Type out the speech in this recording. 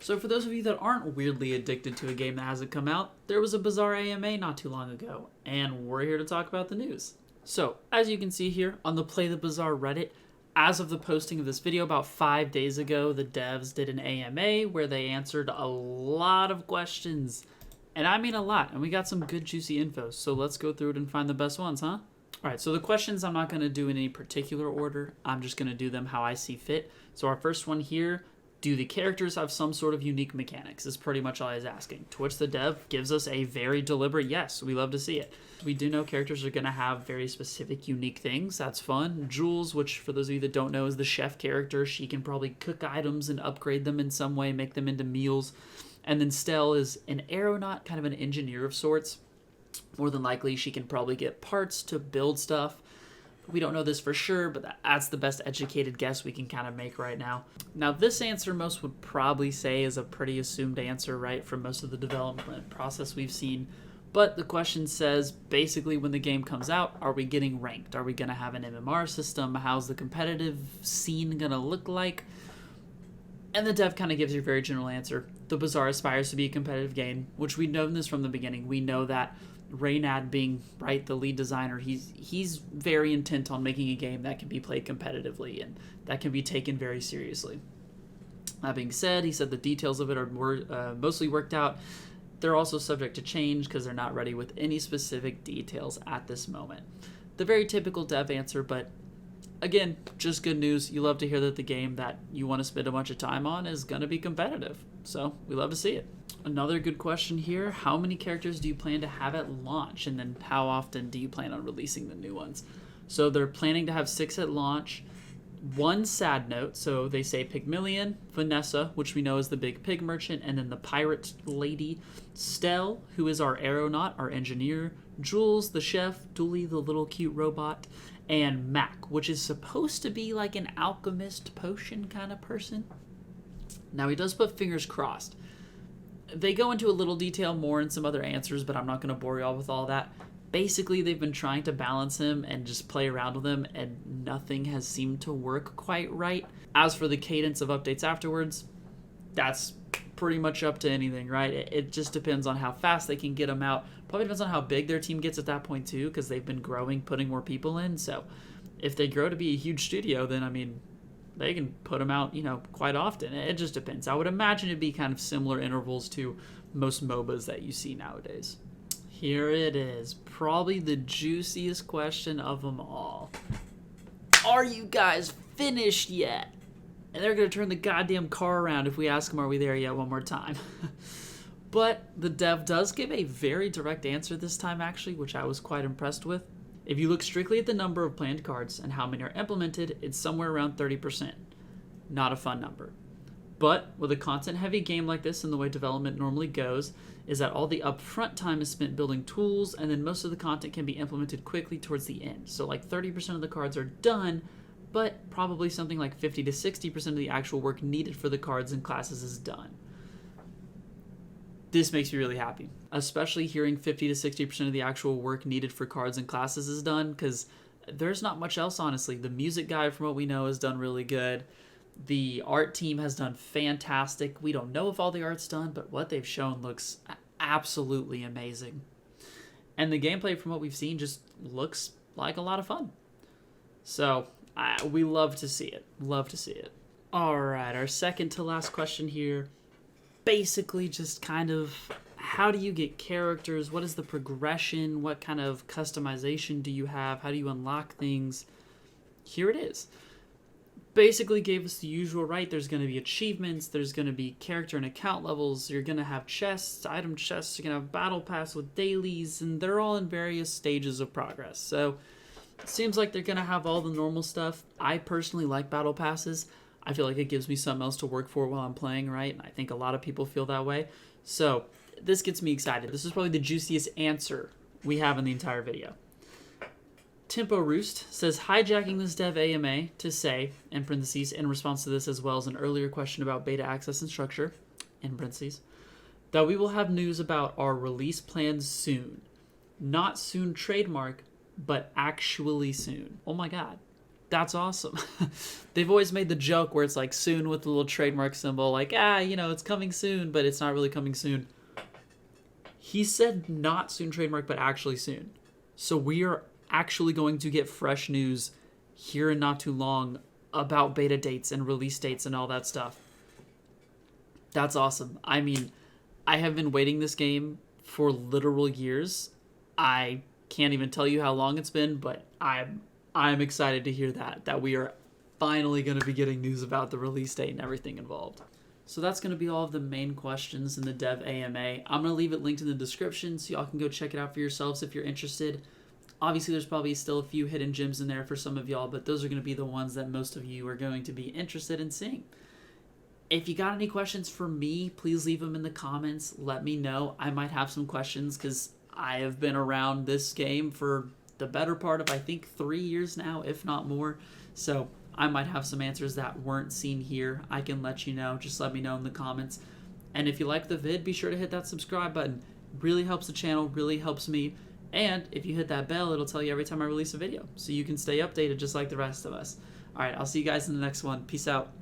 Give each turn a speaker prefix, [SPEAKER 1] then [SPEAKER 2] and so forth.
[SPEAKER 1] So for those of you that aren't weirdly addicted to a game that hasn't come out, there was a Bazaar AMA not too long ago, and we're here to talk about the news. So, as you can see here on the Play the Bazaar Reddit, as of the posting of this video about 5 days ago, the devs did an AMA where they answered a lot of questions. And I mean a lot, and we got some good juicy info, so let's go through it and find the best ones, huh? Alright, so the questions I'm not going to do in any particular order, I'm just going to do them how I see fit. So our first one here, do the characters have some sort of unique mechanics? Is pretty much all I was asking. To which the dev gives us a very deliberate yes, we love to see it. We do know characters are going to have very specific, unique things. That's fun. Jules, which for those of you that don't know is the chef character, she can probably cook items and upgrade them in some way, make them into meals. And then Stell is an aeronaut, kind of an engineer of sorts. More than likely, she can probably get parts to build stuff. We don't know this for sure, but that's the best educated guess we can kind of make right now. Now, this answer most would probably say is a pretty assumed answer, right, from most of the development process we've seen. But the question says, basically, when the game comes out, are we getting ranked? Are we going to have an MMR system? How's the competitive scene going to look like? And the dev kind of gives you a very general answer. The Bazaar aspires to be a competitive game, which we've known this from the beginning. We know that Reynad being, right, the lead designer, he's very intent on making a game that can be played competitively and that can be taken very seriously. That being said, he said the details of it are mostly worked out. They're also subject to change because they're not ready with any specific details at this moment. The very typical dev answer, but again, just good news. You love to hear that the game that you want to spend a bunch of time on is going to be competitive. So we love to see it. Another good question here. How many characters do you plan to have at launch? And then how often do you plan on releasing the new ones? So they're planning to have 6 at launch. One sad note. So they say Pygmalion, Vanessa, which we know is the big pig merchant, and then the pirate lady, Stell, who is our aeronaut, our engineer, Jules, the chef, Dooley, the little cute robot, and Mac, which is supposed to be like an alchemist potion kind of person. Now, he does put fingers crossed. They go into a little detail more in some other answers, but I'm not going to bore you all with all that. Basically, they've been trying to balance him and just play around with him, and nothing has seemed to work quite right. As for the cadence of updates afterwards, that's pretty much up to anything, right? It just depends on how fast they can get them out. Probably depends on how big their team gets at that point, too, because they've been growing, putting more people in. So if they grow to be a huge studio, then, I mean, they can put them out, quite often. It just depends. I would imagine it'd be kind of similar intervals to most MOBAs that you see nowadays. Here it is. Probably the juiciest question of them all. Are you guys finished yet? And they're going to turn the goddamn car around if we ask them, are we there yet, one more time. But the dev does give a very direct answer this time, actually, which I was quite impressed with. If you look strictly at the number of planned cards and how many are implemented, it's somewhere around 30%. Not a fun number. But with a content-heavy game like this and the way development normally goes, is that all the upfront time is spent building tools, and then most of the content can be implemented quickly towards the end. So like 30% of the cards are done, but probably something like 50 to 60% of the actual work needed for the cards and classes is done. This makes me really happy, especially hearing 50 to 60% of the actual work needed for cards and classes is done, because there's not much else, honestly. The music guy, from what we know, has done really good. The art team has done fantastic. We don't know if all the art's done, but what they've shown looks absolutely amazing. And the gameplay, from what we've seen, just looks like a lot of fun. So we love to see it. Love to see it. All right, our second to last question here. Basically just kind of how do you get characters? What is the progression? What kind of customization do you have? How do you unlock things? Here it is. Basically gave us the usual, right? There's going to be achievements. There's going to be character and account levels. You're going to have chests, item chests. You're going to have battle pass with dailies, and they're all in various stages of progress. So it seems like they're going to have all the normal stuff. I personally like battle passes. I feel like it gives me something else to work for while I'm playing, right? And I think a lot of people feel that way. So this gets me excited. This is probably the juiciest answer we have in the entire video. Tempo Roost says, hijacking this dev AMA to say, in parentheses, in response to this as well as an earlier question about beta access and structure, in parentheses, that we will have news about our release plans soon. Not soon trademark, but actually soon. Oh my God. That's awesome. They've always made the joke where it's like soon with the little trademark symbol, like, it's coming soon, but it's not really coming soon. He said not soon trademark, but actually soon. So we are actually going to get fresh news here in not too long about beta dates and release dates and all that stuff. That's awesome. I mean, I have been waiting this game for literal years. I can't even tell you how long it's been, but I'm excited to hear that we are finally going to be getting news about the release date and everything involved. So that's going to be all of the main questions in the Dev AMA. I'm going to leave it linked in the description so y'all can go check it out for yourselves if you're interested. Obviously, there's probably still a few hidden gems in there for some of y'all, but those are going to be the ones that most of you are going to be interested in seeing. If you got any questions for me, please leave them in the comments. Let me know. I might have some questions because I have been around this game for the better part of, I think, 3 years now, if not more. So I might have some answers that weren't seen here. I can let you know. Just let me know in the comments. And if you like the vid, be sure to hit that subscribe button. Really helps the channel, really helps me. And if you hit that bell, it'll tell you every time I release a video, so you can stay updated just like the rest of us. All right, I'll see you guys in the next one. Peace out.